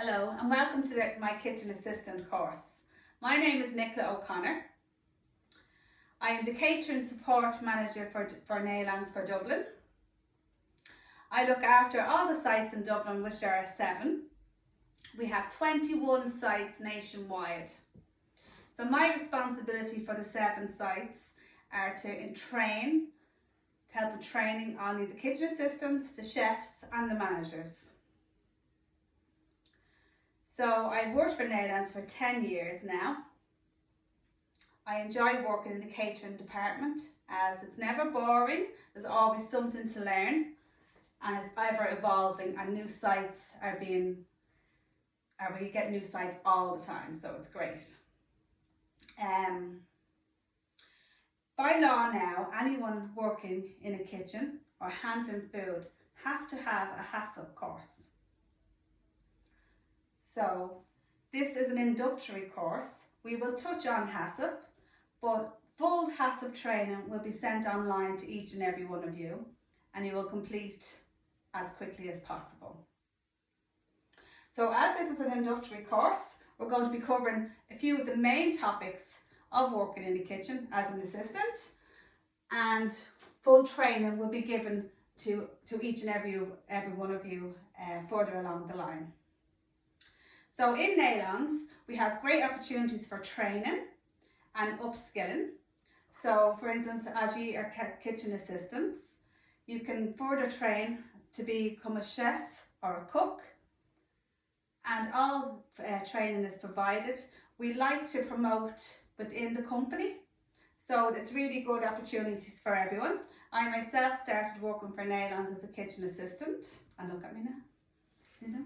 Hello and welcome to my kitchen assistant course. My name is Nicola O'Connor. I am the catering support manager for Naylands for Dublin. I look after all the sites in Dublin, which there are 7. We have 21 sites nationwide. So my responsibility for the 7 sites are to help with training only the kitchen assistants, the chefs and the managers. So I've worked for Naylands for 10 years now. I enjoy working in the catering department as it's never boring, there's always something to learn and it's ever evolving and new sites we get new sites all the time, so it's great. By law now, anyone working in a kitchen or handling food has to have a HACCP course. So this is an introductory course. We will touch on HACCP, but full HACCP training will be sent online to each and every one of you and you will complete as quickly as possible. So as this is an introductory course, we're going to be covering a few of the main topics of working in the kitchen as an assistant, and full training will be given to each and every one of you further along the line. So in Naylands, we have great opportunities for training and upskilling. So for instance, as you are kitchen assistants, you can further train to become a chef or a cook, and all training is provided. We like to promote within the company, so it's really good opportunities for everyone. I myself started working for Naylands as a kitchen assistant, and look at me now, you know.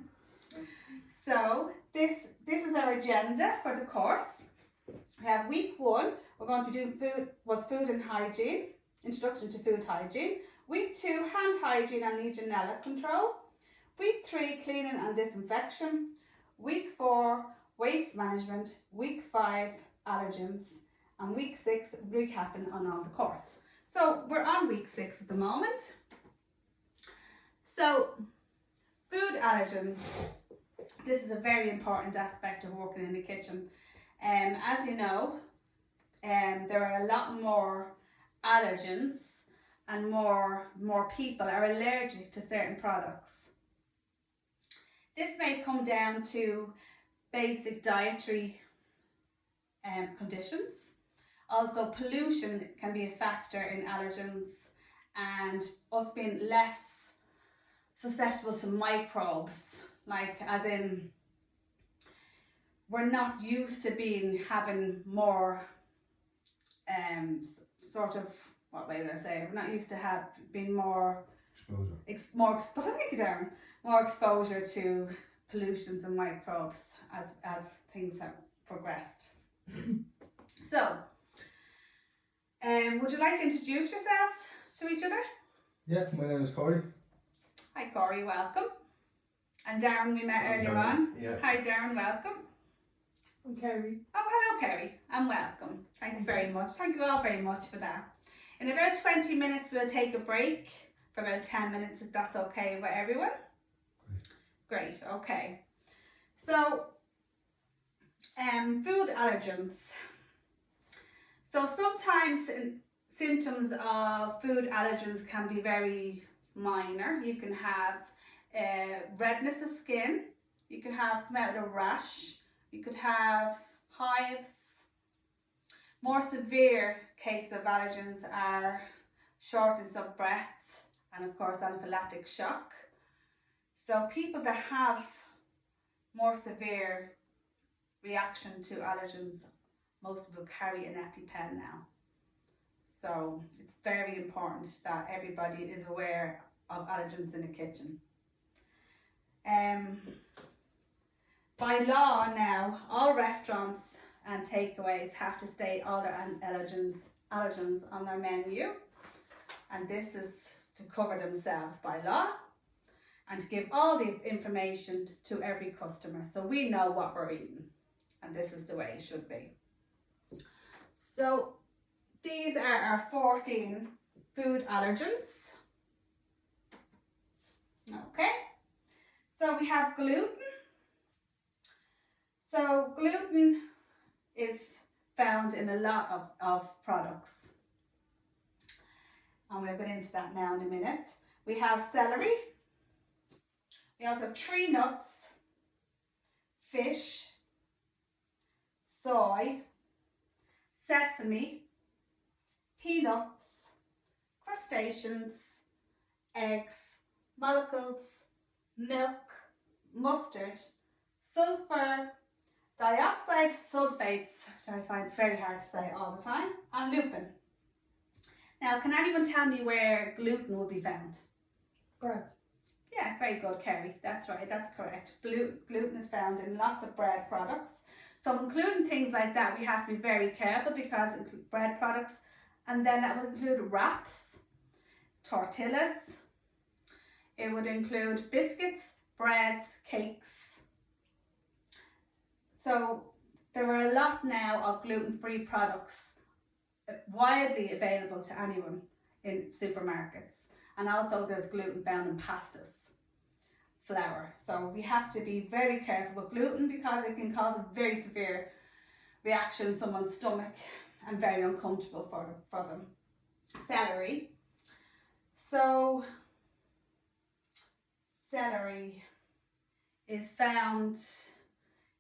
So this is our agenda for the course. We have week 1, we're going to do food and hygiene, introduction to food hygiene. Week 2, hand hygiene and Legionella control. Week 3, cleaning and disinfection. Week 4, waste management. Week 5, allergens. And week 6, recapping on all the course. So we're on week 6 at the moment. So food allergens. This is a very important aspect of working in the kitchen. As you know, there are a lot more allergens and more people are allergic to certain products. This may come down to basic dietary conditions. Also pollution can be a factor in allergens, and us being less susceptible to microbes, like as in we're not used to having more sort of, what way would I say, we're not used to being more exposure to pollutions and microbes as things have progressed. So would you like to introduce yourselves to each other? Yeah, my name is Corey. Hi Corey, welcome. And Darren we met earlier on. Yeah. Hi Darren, welcome. I'm Kerry. Oh, hello Kerry, and welcome. Thanks very much. Thank you all very much for that. In about 20 minutes we'll take a break for about 10 minutes if that's okay with everyone. Great, okay. So, food allergens. So sometimes symptoms of food allergens can be very minor. You can have redness of skin, you could have come out with a rash, you could have hives. More severe cases of allergens are shortness of breath and of course anaphylactic shock. So people that have more severe reaction to allergens, most people carry an EpiPen now. So it's very important that everybody is aware of allergens in the kitchen. By law now, all restaurants and takeaways have to state all their allergens on their menu, and this is to cover themselves by law and to give all the information to every customer so we know what we're eating, and this is the way it should be. So these are our 14 food allergens. Okay, so we have gluten, So gluten is found in a lot of products. And we'll get into that now in a minute. We have celery. We also have tree nuts, fish, soy, sesame, peanuts, crustaceans, eggs, molecules, milk, mustard, sulfur, dioxide sulfates, which I find very hard to say all the time, and lupin. Now, can anyone tell me where gluten will be found? Bread. Yeah, very good, Kerry. That's right, that's correct. Gluten is found in lots of bread products. So including things like that, we have to be very careful because it includes bread products, and then that would include wraps, tortillas. It would include biscuits, breads, cakes. So there are a lot now of gluten-free products widely available to anyone in supermarkets. And also there's gluten found in pastas, flour. So we have to be very careful with gluten because it can cause a very severe reaction in someone's stomach and very uncomfortable for them. Celery. So celery is found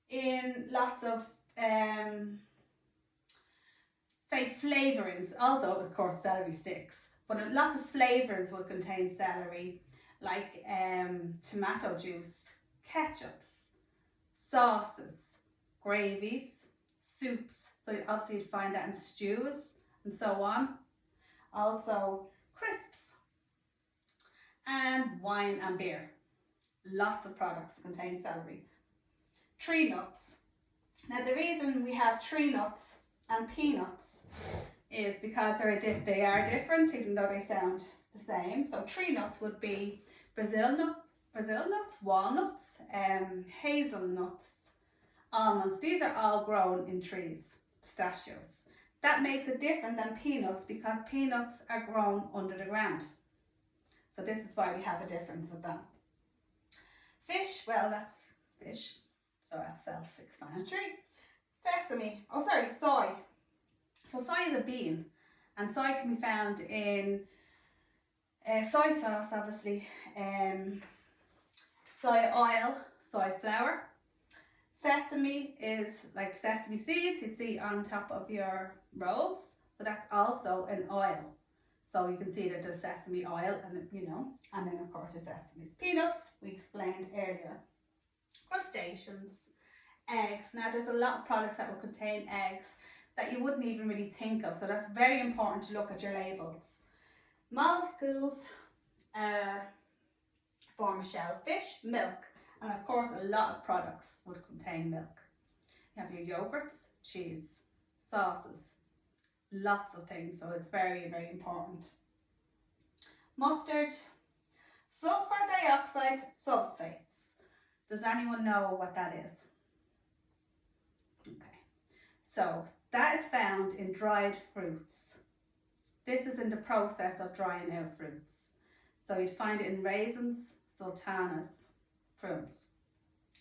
in lots of say flavourings, also of course celery sticks, but lots of flavours will contain celery, like tomato juice, ketchups, sauces, gravies, soups. So obviously you'd find that in stews and so on. Also crisps and wine and beer. Lots of products contain celery. Tree nuts. Now the reason we have tree nuts and peanuts is because they are different, even though they sound the same. So tree nuts would be Brazil nuts, walnuts, hazelnuts, almonds. These are all grown in trees, pistachios. That makes it different than peanuts because peanuts are grown under the ground. So this is why we have a difference of that. Fish, well, that's fish, so that's self-explanatory. Sesame, soy. So soy is a bean, and soy can be found in soy sauce, obviously, soy oil, soy flour. Sesame is like sesame seeds you'd see on top of your rolls, but that's also an oil. So you can see that there's sesame oil, and and then of course there's sesame. Peanuts, we explained earlier. Crustaceans, eggs. Now there's a lot of products that will contain eggs that you wouldn't even really think of, so that's very important to look at your labels. Molluscles form a shellfish, milk, and of course a lot of products would contain milk. You have your yogurts, cheese, sauces, lots of things, so it's very, very important. Mustard, sulfur dioxide sulfates. Does anyone know what that is? Okay, so that is found in dried fruits. This is in the process of drying out fruits. So you'd find it in raisins, sultanas, prunes.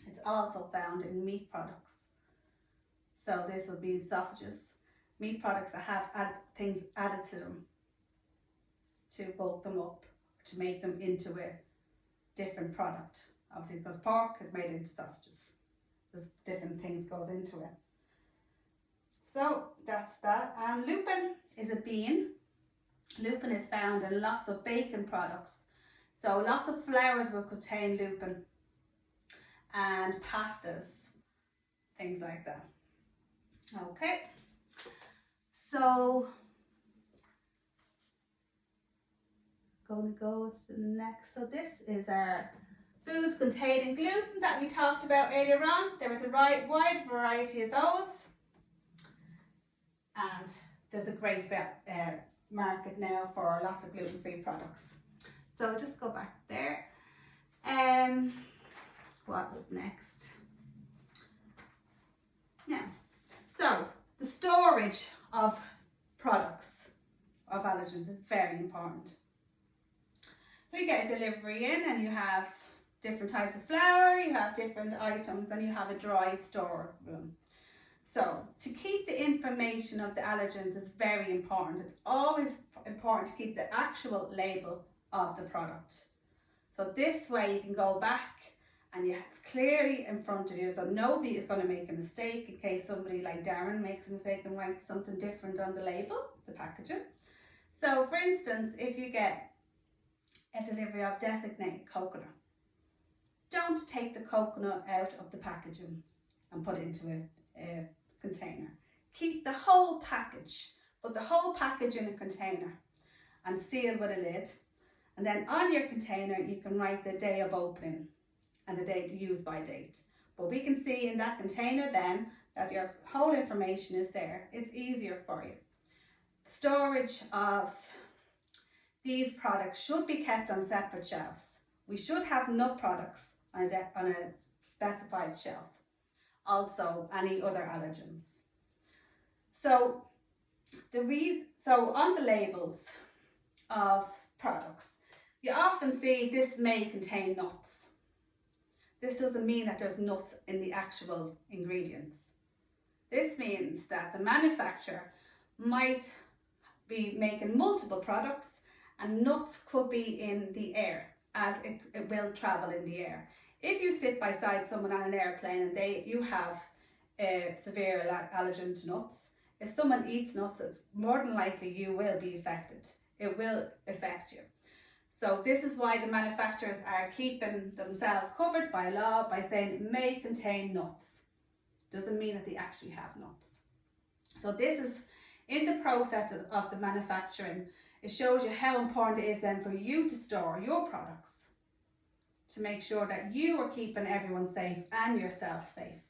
It's also found in meat products. So this would be sausages, meat products that have things added to them to bulk them up, to make them into a different product. Obviously because pork is made into sausages. There's different things goes into it. So that's that. And lupin is a bean. Lupin is found in lots of baking products. So lots of flours will contain lupin, and pastas, things like that. Okay, so going to go to the next. So this is our foods containing gluten that we talked about earlier on. There is a wide variety of those, and there's a great market now for lots of gluten-free products. So just go back there. What was next? Now, so the storage of products of allergens is very important. So you get a delivery in and you have different types of flour, you have different items, and you have a dry store room. So to keep the information of the allergens is very important. It's always important to keep the actual label of the product. So this way you can go back and it's clearly in front of you, so nobody is going to make a mistake in case somebody like Darren makes a mistake and writes something different on the label, the packaging. So for instance, if you get a delivery of designated coconut, don't take the coconut out of the packaging and put it into a container. Keep the whole package, put the whole package in a container and seal with a lid. And then on your container, you can write the day of opening and the date, the use by date. But we can see in that container then that your whole information is there. It's easier for you. Storage of these products should be kept on separate shelves. We should have nut products on a specified shelf. Also, any other allergens. So on the labels of products, you often see this may contain nuts. This doesn't mean that there's nuts in the actual ingredients. This means that the manufacturer might be making multiple products and nuts could be in the air, as it will travel in the air. If you sit beside someone on an airplane and you have a severe allergen to nuts, if someone eats nuts, it's more than likely you will be affected. It will affect you. So this is why the manufacturers are keeping themselves covered by law by saying it may contain nuts. Doesn't mean that they actually have nuts. So this is in the process of the manufacturing. It shows you how important it is then for you to store your products to make sure that you are keeping everyone safe and yourself safe.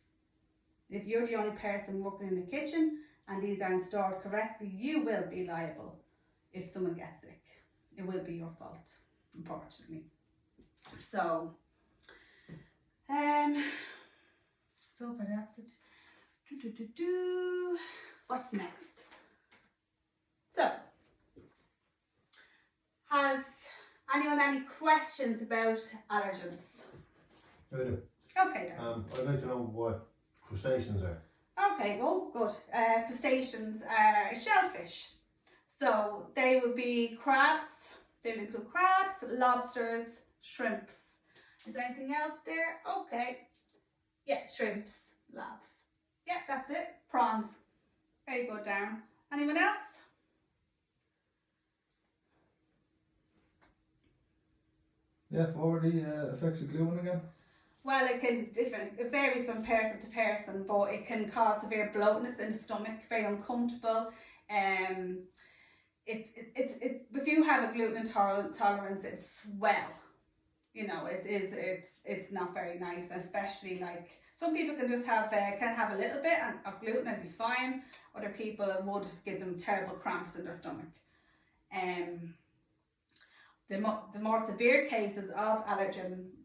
If you're the only person working in the kitchen and these aren't stored correctly, you will be liable if someone gets sick. It will be your fault, unfortunately. So for that's it. What's next? So, has anyone any questions about allergens? I do. Okay, Dan. I'd like to know what crustaceans are. Okay, oh good. Crustaceans are shellfish. So they would be crabs. They would include crabs, lobsters, shrimps. Is there anything else there? Okay. Yeah, shrimps, lobs. Yeah, that's it. Prawns. Very good, Darren. Anyone else? Yeah, what were the effects of gluten again? Well, it varies from person to person, but it can cause severe bloatness in the stomach, very uncomfortable. If you have a gluten intolerance, it's it's not very nice, especially like some people can just have a little bit of gluten and be fine. Other people would give them terrible cramps in their stomach. The more severe cases of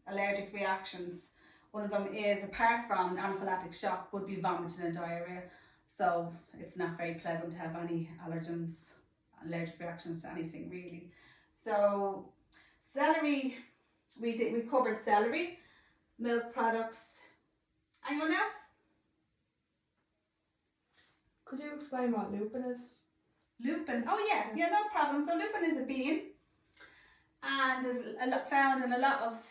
allergic reactions, one of them is, apart from anaphylactic shock, would be vomiting and diarrhea. So it's not very pleasant to have any allergic reactions to anything really. So celery, we covered celery, milk products. Anyone else? Could you explain what lupin is? Lupin, oh yeah, no problem. So lupin is a bean and is found in a lot of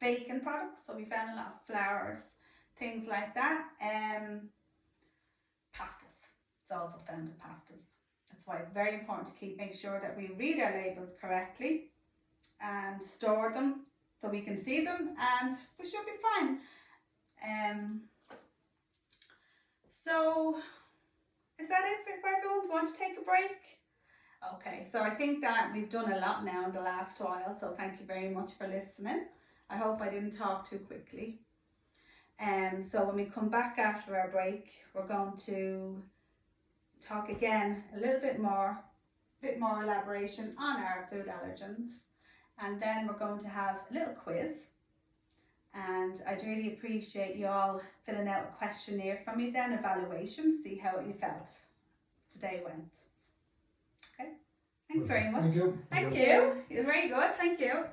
baking products. So we found a lot of flours, things like that. Pastas, it's also found in pastas. That's why it's very important to make sure that we read our labels correctly and store them so we can see them, and we should be fine. So is that it for everyone? Want to take a break? Okay, so I think that we've done a lot now in the last while, so thank you very much for listening. I hope I didn't talk too quickly. So when we come back after our break, we're going to talk again a little bit more elaboration on our food allergens, and then we're going to have a little quiz. And I'd really appreciate you all filling out a questionnaire for me, then evaluation, see how you felt today went. Okay, thanks very much. Thank you. Thank you. You're very good. Thank you.